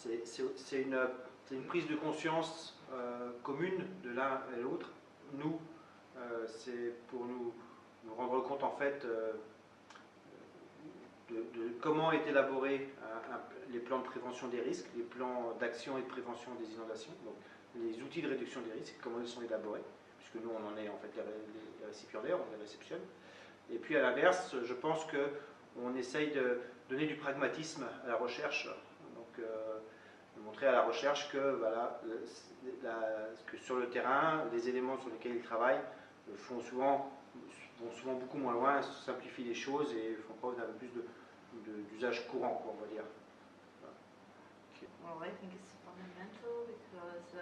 c'est une prise de conscience commune de l'un et l'autre. Nous, c'est pour nous rendre compte en fait de comment est élaboré les plans de prévention des risques, les plans d'action et de prévention des inondations, donc les outils de réduction des risques, comment ils sont élaborés, puisque nous on en est en fait les récipiendaires, on les réceptionne. Et puis à l'inverse, je pense qu'on essaye de donner du pragmatisme à la recherche, donc de montrer à la recherche que, voilà, que sur le terrain, les éléments sur lesquels ils travaillent vont souvent beaucoup moins loin, simplifient les choses et font preuve d'un peu plus d'usage courant, on va dire. Okay. Well, I think it's fundamental because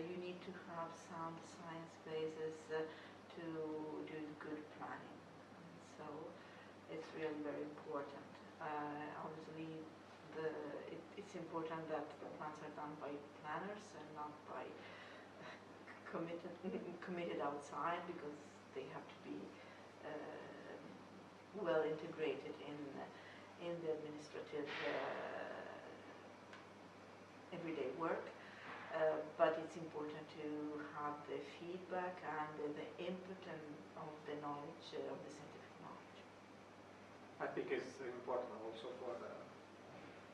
you need to have sound science basis to do good planning. So it's really very important. Obviously, it's important that the plans are done by planners and not by committed outside, because they have to be well integrated in the administrative everyday work. But it's important to have the feedback and the input of the knowledge, of the scientific knowledge. I think it's important also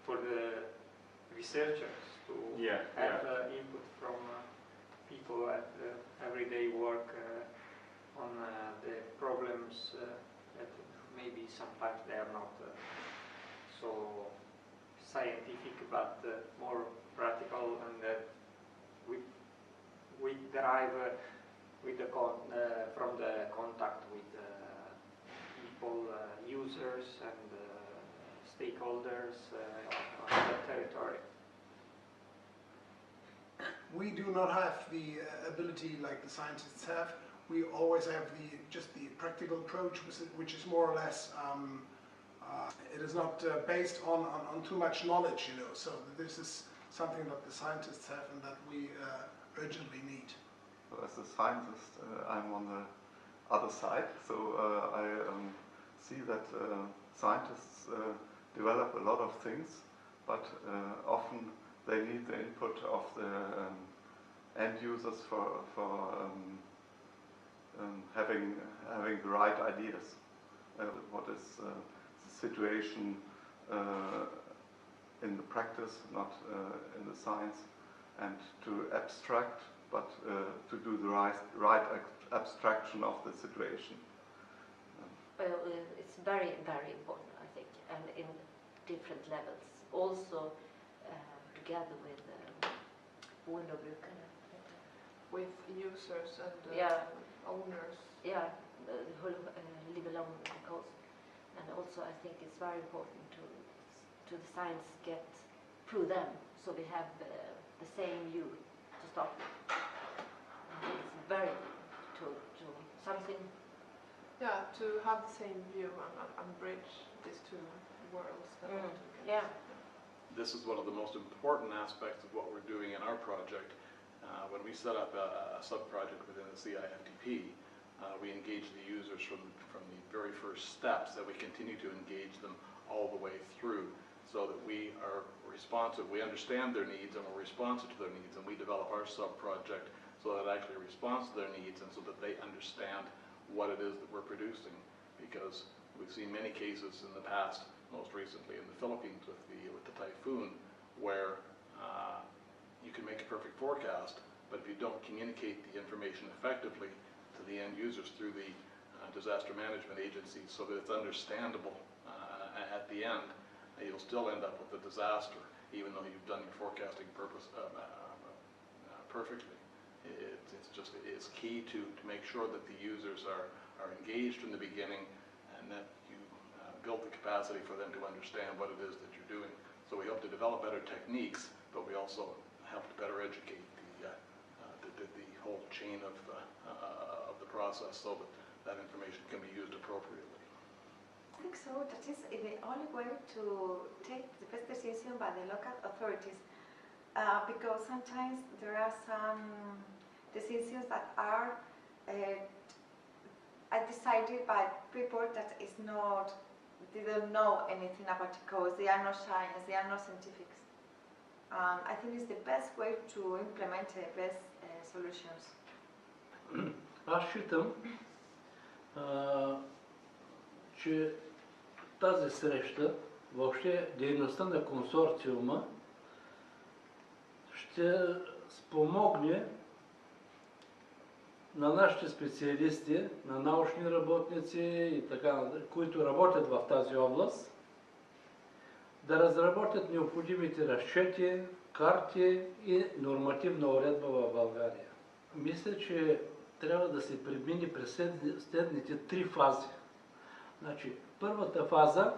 for the researchers to have input from people at everyday work on the problems that maybe sometimes they are not so scientific, but more practical, and that we derive from the contact with people, users and stakeholders on the territory. We do not have the ability like the scientists have. We always have just the practical approach, which is more or less, it is not based on too much knowledge, you know. So this is something that the scientists have and that we urgently need. So as a scientist, I'm on the other side. So I see that scientists develop a lot of things, but often they need the input of the end users for having the right ideas. What is the situation in the practice, not in the science, and to abstract, but to do the right abstraction of the situation. Well, it's very, very important, I think, and in different levels. Also, together with with users and owners. Yeah, who live along the coast. And also, I think it's very important to the science get through them, so we have the same view to start with. It's very to something. Yeah, to have the same view and bridge these two worlds. This is one of the most important aspects of what we're doing in our project. When we set up a sub-project within the CIFTP, we engage the users from the very first steps, that we continue to engage them all the way through, so that we are responsive, we understand their needs and we're responsive to their needs, and we develop our sub-project so that it actually responds to their needs and so that they understand what it is that we're producing. Because we've seen many cases in the past, most recently in the Philippines with the typhoon, where you can make a perfect forecast, but if you don't communicate the information effectively to the end users through the disaster management agencies so that it's understandable at the end, you'll still end up with a disaster, even though you've done your forecasting perfectly. It's key to make sure that the users are engaged from the beginning, and that you build the capacity for them to understand what it is that you're doing. So we hope to develop better techniques, but we also help to better educate the whole chain of the process, so that information can be used appropriately. I think so. That is the only way to take the best decision by the local authorities, because sometimes there are some decisions that are decided by people that is not, they don't know anything about the cause. They are not science. They are not scientifics. I think it's the best way to implement best solutions. Аз считам, че тази среща, въобще дейността на консорциума, ще спомогне на нашите специалисти, на научни работници и така, които работят в тази област, да разработят необходимите разчети, карти и нормативна уредба в България. Мисля, че трябва да се премине през следните 3 фази. Значи, първата фаза,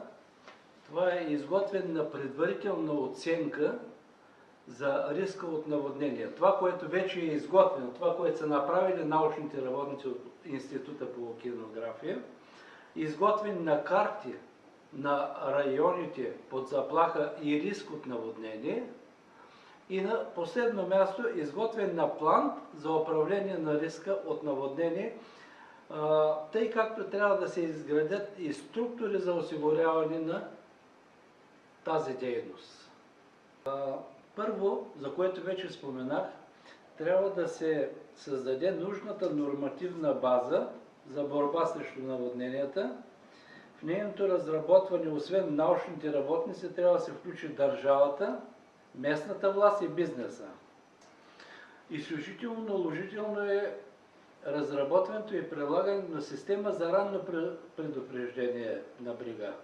това е изготвяне на предварителна оценка за риска от наводнение. Това, което вече е изготвено, това, което са направили научните работници от Института по океанография, изготвяне на карти на районите под заплаха и риск от наводнение и на последно място изготвяне на план за управление на риска от наводнение, тъй както трябва да се изградят и структури за осигуряване на тази дейност. Първо, за което вече споменах, трябва да се създаде нужната нормативна база за борба срещу наводненията. В нейното разработване, освен научните работници, трябва да се включи държавата, местната власт и бизнеса. Изключително наложително е разработването и прилагането на система за ранно предупреждение на брега.